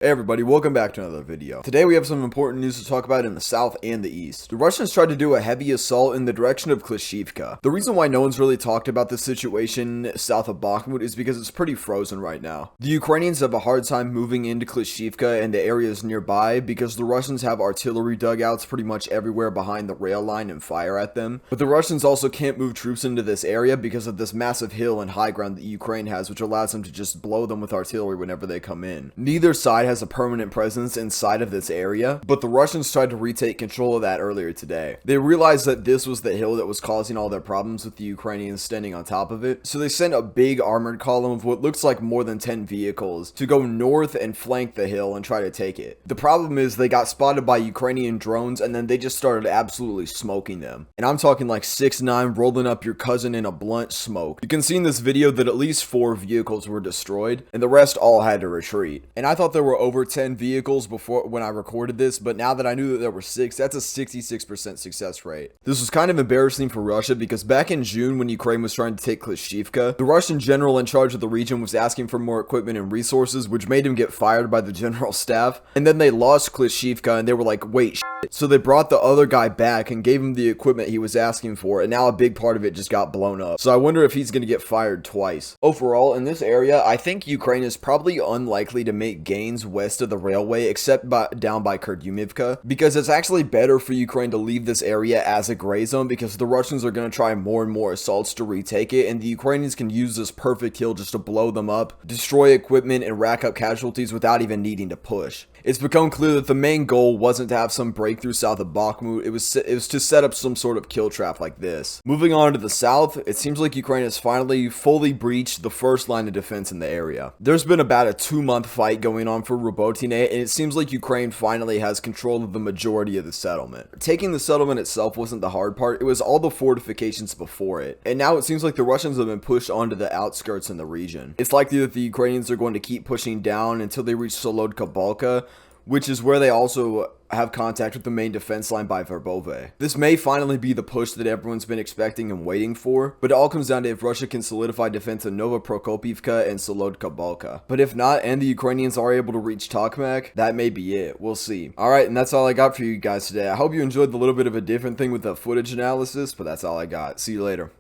Hey everybody, welcome back to another video. Today we have some important news to talk about in the south and the east. The Russians tried to do a heavy assault in the direction of Klishivka. The reason why no one's really talked about this situation south of Bakhmut is because it's pretty frozen right now. The Ukrainians have a hard time moving into Klishivka and the areas nearby because the Russians have artillery dugouts pretty much everywhere behind the rail line and fire at them. But the Russians also can't move troops into this area because of this massive hill and high ground that Ukraine has, which allows them to just blow them with artillery whenever they come in. Neither side has a permanent presence inside of this area, but the Russians tried to retake control of that earlier today. They realized that this was the hill that was causing all their problems with the Ukrainians standing on top of it, so they sent a big armored column of what looks like more than 10 vehicles to go north and flank the hill and try to take it. The problem is they got spotted by Ukrainian drones and then they just started absolutely smoking them. And I'm talking like 6'9" rolling up your cousin in a blunt smoke. You can see in this video that at least 4 vehicles were destroyed and the rest all had to retreat. And I thought there were over 10 vehicles before when I recorded this, but now that I knew that there were 6, that's a 66% success rate. This was kind of embarrassing for Russia because back in June when Ukraine was trying to take Klishivka, the Russian general in charge of the region was asking for more equipment and resources, which made him get fired by the general staff, and then they lost Klishivka and they were like, wait, shit. So they brought the other guy back and gave him the equipment he was asking for, and now a big part of it just got blown up. So I wonder if he's going to get fired twice. Overall, in this area, I think Ukraine is probably unlikely to make gains west of the railway except down by Kolomyichykha, because it's actually better for Ukraine to leave this area as a gray zone because the Russians are going to try more and more assaults to retake it, and the Ukrainians can use this perfect hill just to blow them up, destroy equipment, and rack up casualties without even needing to push. It's become clear that the main goal wasn't to have some breakthrough south of Bakhmut, it was to set up some sort of kill trap like this. Moving on to the south, it seems like Ukraine has finally fully breached the first line of defense in the area. There's been about a 2-month fight going on for Robotine, and it seems like Ukraine finally has control of the majority of the settlement. Taking the settlement itself wasn't the hard part, it was all the fortifications before it. And now it seems like the Russians have been pushed onto the outskirts in the region. It's likely that the Ukrainians are going to keep pushing down until they reach Solodka, which is where they also have contact with the main defense line by Verbove. This may finally be the push that everyone's been expecting and waiting for, but it all comes down to if Russia can solidify defense in Novopokrovka and Solodka. But if not, and the Ukrainians are able to reach Tokmak, that may be it. We'll see. Alright, and that's all I got for you guys today. I hope you enjoyed the little bit of a different thing with the footage analysis, but that's all I got. See you later.